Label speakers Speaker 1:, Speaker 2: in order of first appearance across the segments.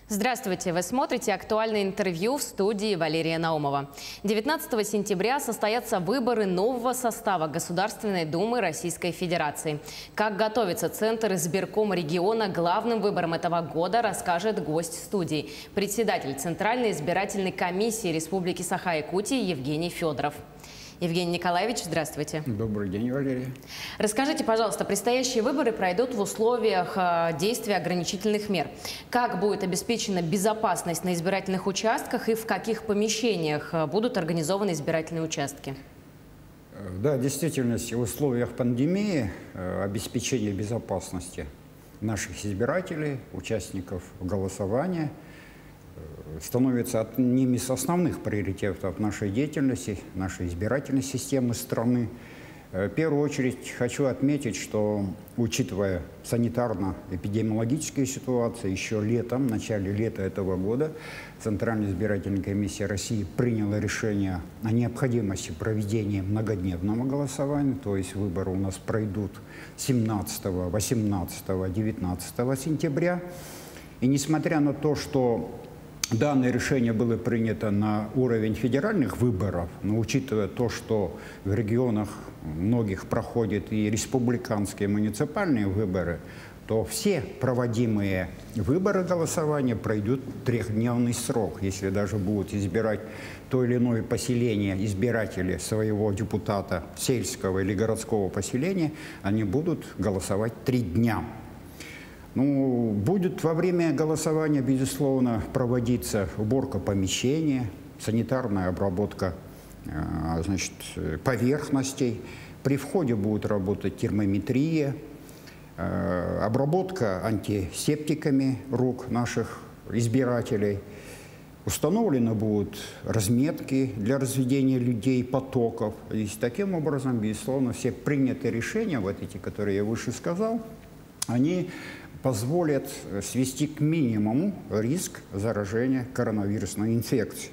Speaker 1: Здравствуйте! Вы смотрите актуальное интервью в студии Валерия Наумова. 19 сентября состоятся выборы нового состава Государственной Думы Российской Федерации. Как готовится Центр избиркома региона к главным выборам этого года, расскажет гость студии. Председатель Центральной избирательной комиссии Республики Саха-Якутия Евгений Федоров. Евгений Николаевич, здравствуйте.
Speaker 2: Добрый день, Валерия.
Speaker 1: Расскажите, пожалуйста, предстоящие выборы пройдут в условиях действия ограничительных мер. Как будет обеспечена безопасность на избирательных участках и в каких помещениях будут организованы избирательные участки?
Speaker 2: Да, в действительности, в условиях пандемии обеспечение безопасности наших избирателей, участников голосования становится одним из основных приоритетов нашей деятельности, нашей избирательной системы страны. В первую очередь хочу отметить, что, учитывая санитарно-эпидемиологические ситуации, еще летом, в начале лета этого года, Центральная избирательная комиссия России приняла решение о необходимости проведения многодневного голосования, то есть выборы у нас пройдут 17, 18, 19 сентября. И несмотря на то, что данное решение было принято на уровень федеральных выборов, но учитывая то, что в регионах многих проходят и республиканские, и муниципальные выборы, то все проводимые выборы голосования пройдут трехдневный срок. Если даже будут избирать то или иное поселение избиратели своего депутата сельского или городского поселения, они будут голосовать 3 дня. Ну, будет во время голосования, безусловно, проводиться уборка помещения, санитарная обработка поверхностей. При входе будет работать термометрия, обработка антисептиками рук наших избирателей. Установлены будут разметки для разведения людей, потоков. И таким образом, безусловно, все принятые решения, вот эти, которые я выше сказал, они позволят свести к минимуму риск заражения коронавирусной инфекцией.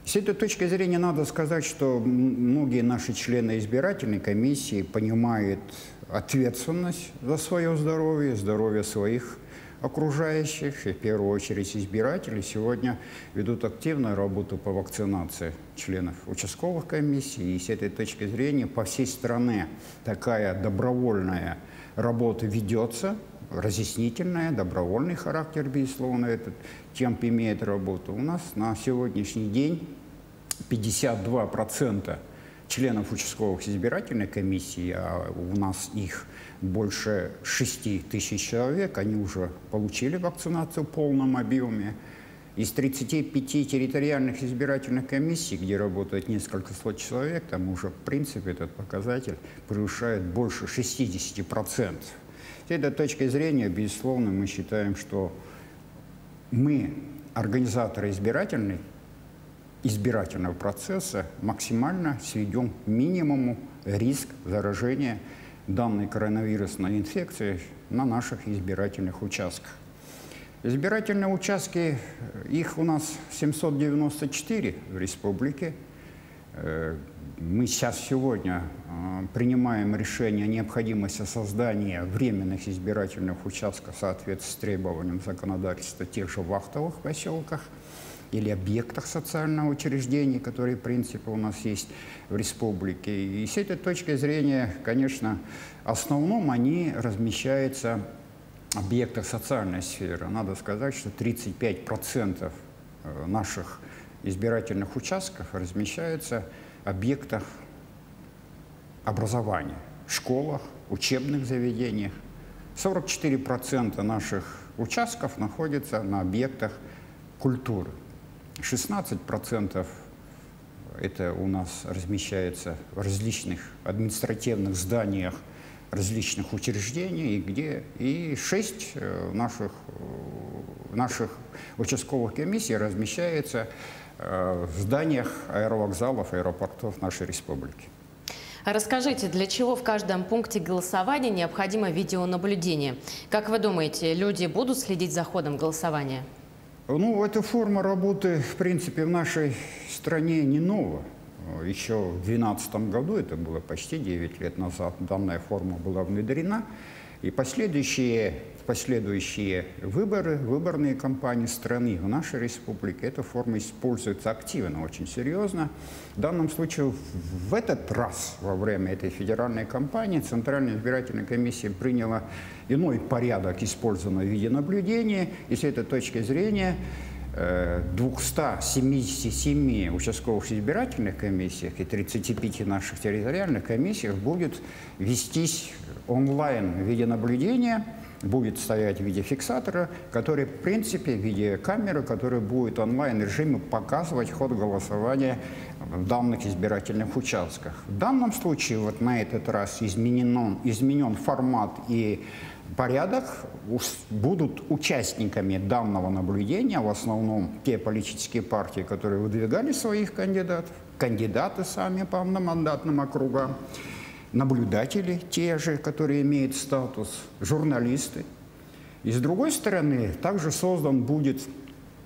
Speaker 2: С этой точки зрения надо сказать, что многие наши члены избирательной комиссии понимают ответственность за свое здоровье, здоровье своих окружающих, и в первую очередь избирателей. Сегодня ведут активную работу по вакцинации членов участковых комиссий. И с этой точки зрения по всей стране такая добровольная работа ведется, разъяснительная, добровольный характер, безусловно, этот темп имеет работу. У нас на сегодняшний день 52% членов участковых избирательных комиссий, а у нас их больше 6 тысяч человек, они уже получили вакцинацию в полном объеме. Из 35 территориальных избирательных комиссий, где работает несколько сот человек, там уже, в принципе, этот показатель превышает больше 60%. С этой точки зрения, безусловно, мы считаем, что мы, организаторы избирательного процесса, максимально сведем к минимуму риск заражения данной коронавирусной инфекцией на наших избирательных участках. Избирательные участки, их у нас 794 в республике. Мы сегодня принимаем решение о необходимости создания временных избирательных участков в соответствии с требованием законодательства тех же вахтовых поселках или объектах социального учреждения, которые, в принципе, у нас есть в республике. И с этой точки зрения, конечно, в основном они размещаются в объектах социальной сферы. Надо сказать, что 35% наших избирательных участков размещаются в объектах образования, школах, учебных заведениях. 44% наших участков находятся на объектах культуры. 16% это у нас размещается в различных административных зданиях различных учреждений, и 6 наших участковых комиссий размещается в зданиях аэровокзалов, аэропортов нашей республики.
Speaker 1: Расскажите, для чего в каждом пункте голосования необходимо видеонаблюдение? Как вы думаете, люди будут следить за ходом голосования?
Speaker 2: Ну, эта форма работы, в принципе, в нашей стране не нова. еще в 2012 году, это было почти 9 лет назад, данная форма была внедрена. И последующие выборы, выборные кампании страны в нашей республике, эта форма используется активно, очень серьезно. В данном случае в этот раз, во время этой федеральной кампании, Центральная избирательная комиссия приняла иной порядок использования в виде наблюдения. И с этой точки зрения 277 участковых избирательных комиссиях и 35 наших территориальных комиссиях будет вестись онлайн в виде наблюдения, будет стоять в виде фиксатора, который, в принципе, в виде камеры, который будет онлайн-режиме показывать ход голосования в данных избирательных участках. В данном случае вот на этот раз изменен формат и порядок. Будут участниками данного наблюдения в основном те политические партии, которые выдвигали своих кандидатов, кандидаты сами по одномандатным округам, наблюдатели те же, которые имеют статус, журналисты. И с другой стороны, также создан будет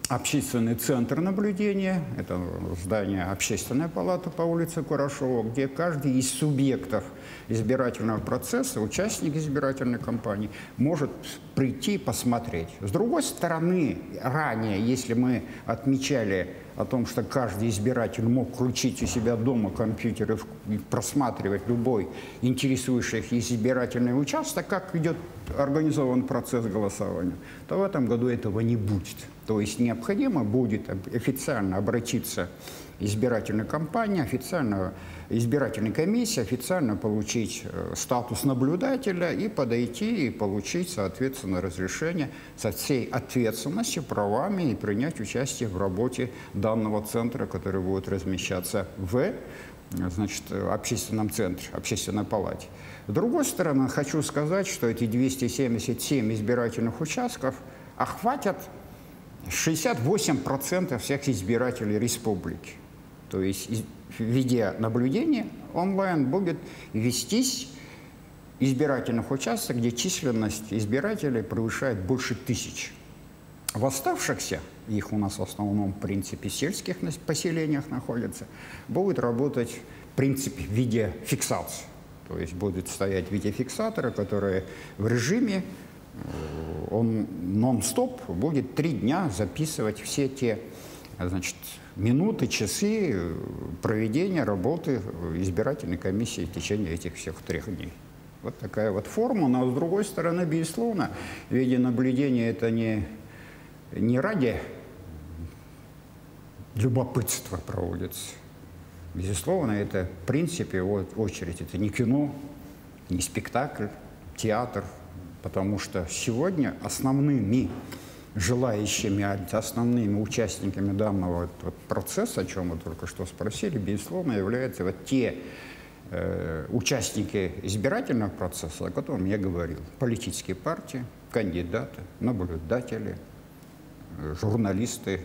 Speaker 2: общественный центр наблюдения, это здание Общественной палаты по улице Курашова, где каждый из субъектов избирательного процесса, участник избирательной кампании, может прийти и посмотреть. С другой стороны, ранее, если мы отмечали о том, что каждый избиратель мог включить у себя дома компьютер и просматривать любой интересующий их избирательный участок, как идет организован процесс голосования, то в этом году этого не будет. То есть необходимо будет официально обратиться избирательной кампании, официально избирательной комиссии, официально получить статус наблюдателя и подойти и получить, соответственно, разрешение со всей ответственностью, правами и принять участие в работе данного центра, который будет размещаться в общественном центре, общественной палате. С другой стороны, хочу сказать, что эти 277 избирательных участков охватят 68% всех избирателей республики. То есть, ведя наблюдение онлайн, будет вестись избирательных участков, где численность избирателей превышает больше 1000. В оставшихся, их у нас в основном, в принципе, в сельских поселениях находятся, будет работать, в принципе, в виде фиксации. То есть будет стоять видеофиксатора, который в режиме, он нон-стоп будет 3 дня записывать все те, минуты, часы проведения работы избирательной комиссии в течение этих всех 3 дней. Вот такая вот форма. Но с другой стороны, безусловно, видеонаблюдение это не ради любопытства проводится. Безусловно, это в принципе, очередь, это не кино, не спектакль, театр, потому что сегодня основными желающими, основными участниками данного процесса, о чем вы только что спросили, безусловно, являются вот те участники избирательного процесса, о котором я говорил. Политические партии, кандидаты, наблюдатели, журналисты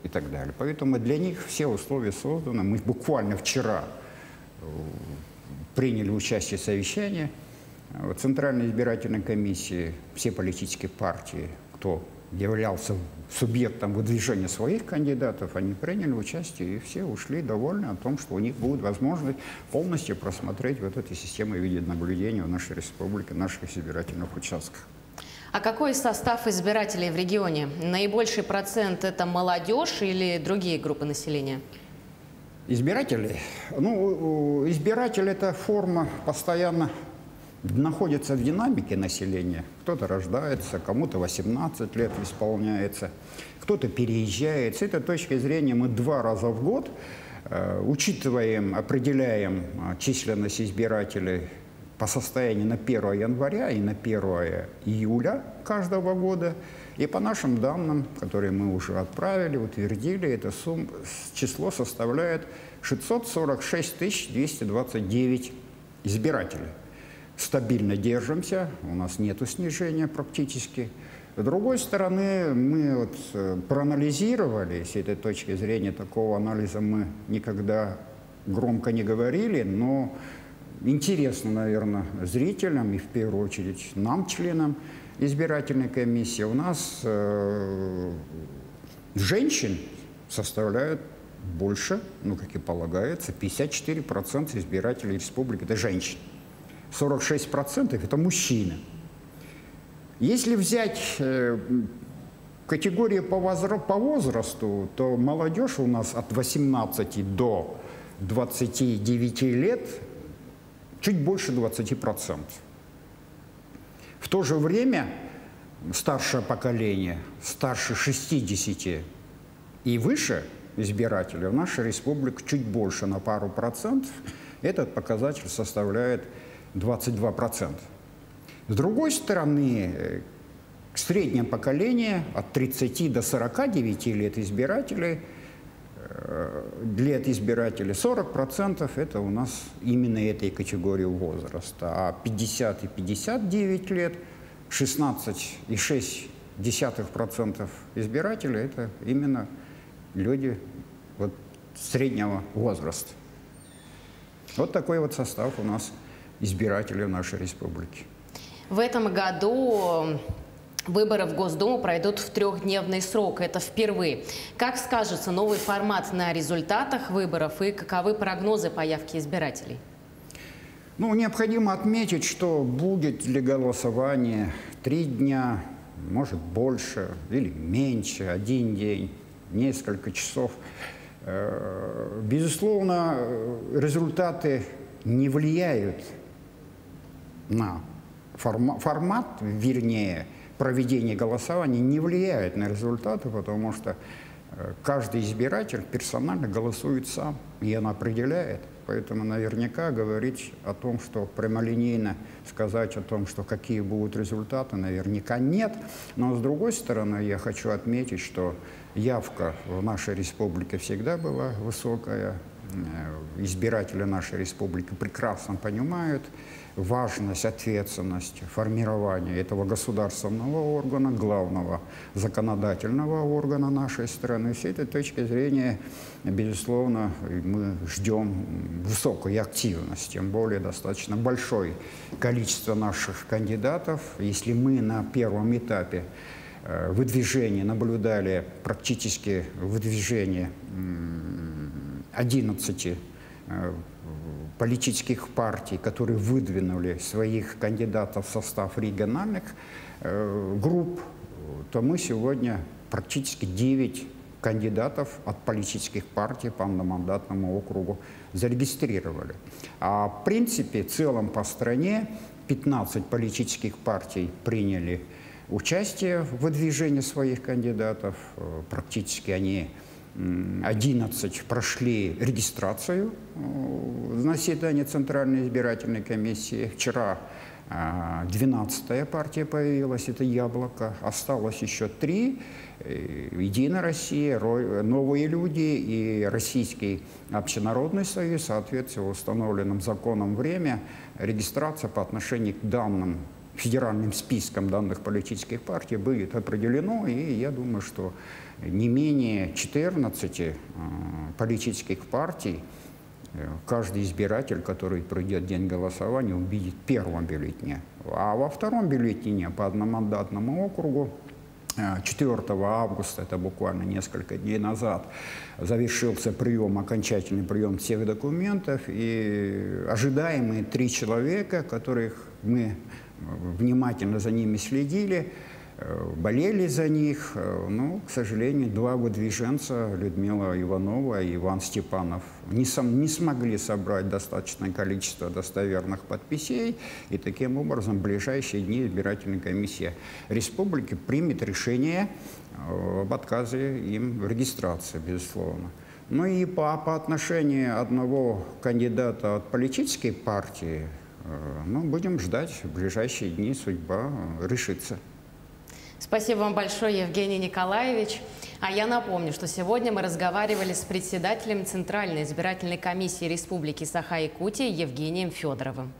Speaker 2: и так далее. Поэтому для них все условия созданы. Мы буквально вчера приняли участие в совещании в Центральной избирательной комиссии, все политические партии, кто являлся субъектом выдвижения своих кандидатов, они приняли участие, и все ушли довольны о том, что у них будет возможность полностью просмотреть вот эту систему видеонаблюдения в нашей республике, в наших избирательных участках.
Speaker 1: А какой состав избирателей в регионе? Наибольший процент – это молодежь или другие группы населения?
Speaker 2: Избиратели? Ну, избиратель – это форма постоянно находится в динамике населения. Кто-то рождается, кому-то 18 лет исполняется, кто-то переезжает. С этой точки зрения мы 2 раза в год учитываем, определяем численность избирателей по состоянию на 1 января и на 1 июля каждого года. И по нашим данным, которые мы уже отправили, утвердили, это число составляет 646 229 избирателей. Стабильно держимся, у нас нет снижения практически. С другой стороны, мы проанализировали, с этой точки зрения такого анализа мы никогда громко не говорили, но интересно, наверное, зрителям и в первую очередь нам, членам избирательной комиссии, у нас женщин составляют больше, ну, как и полагается, 54% избирателей республики – это женщины, 46% – это мужчины. Если взять категории по возрасту, то молодежь у нас от 18 до 29 лет чуть больше 20%. В то же время старшее поколение, старше 60 и выше избирателей в нашей республике чуть больше на пару процентов. Этот показатель составляет 22%. С другой стороны, среднее поколение от 30 до 49 лет избирателей, 40% это у нас именно этой категории возраста, а 50 и 59 лет 16,6% избирателей это именно люди вот среднего возраста. Вот такой вот состав у нас избирателей в нашей республике.
Speaker 1: В этом году выборы в Госдуму пройдут в трехдневный срок. Это впервые. Как скажется новый формат на результатах выборов и каковы прогнозы по явке избирателей?
Speaker 2: Ну, необходимо отметить, что будет ли голосование 3 дня, может больше или меньше, 1 день, несколько часов. Безусловно, результаты не влияют на формат, вернее, проведение голосования не влияет на результаты, потому что каждый избиратель персонально голосует сам, и он определяет. Поэтому наверняка говорить о том, что прямолинейно сказать о том, что какие будут результаты, наверняка нет. Но с другой стороны, я хочу отметить, что явка в нашей республике всегда была высокая. Избиратели нашей республики прекрасно понимают важность, ответственность формирования этого государственного органа, главного законодательного органа нашей страны. С этой точки зрения, безусловно, мы ждем высокой активности, тем более достаточно большое количество наших кандидатов. Если мы на первом этапе выдвижения наблюдали практически выдвижение 11 политических партий, которые выдвинули своих кандидатов в состав региональных групп, то мы сегодня практически 9 кандидатов от политических партий по одномандатному округу зарегистрировали. А в принципе, в целом по стране 15 политических партий приняли участие в выдвижении своих кандидатов. Практически они 11 прошли регистрацию на заседании Центральной избирательной комиссии. Вчера 12-я партия появилась, это «Яблоко». Осталось еще 3. «Единая Россия», «Новые люди» и Российский общенародный союз. Соответственно, в установленном законом время регистрация по отношению к данным федеральным спискам данных политических партий будет определено, и я думаю, что не менее 14 политических партий каждый избиратель, который придет в день голосования, увидит в первом бюллетене. А во втором бюллетене по одномандатному округу 4 августа, это буквально несколько дней назад, завершился окончательный прием всех документов, и ожидаемые 3 человека, которых мы внимательно за ними следили, болели за них, но, к сожалению, 2 выдвиженца, Людмила Иванова и Иван Степанов, не смогли собрать достаточное количество достоверных подписей, и таким образом в ближайшие дни избирательная комиссия республики примет решение об отказе им в регистрации, безусловно. Ну и по отношению одного кандидата от политической партии, будем ждать, в ближайшие дни судьба решится.
Speaker 1: Спасибо вам большое, Евгений Николаевич. А я напомню, что сегодня мы разговаривали с председателем Центральной избирательной комиссии Республики Саха-Якутия Евгением Федоровым.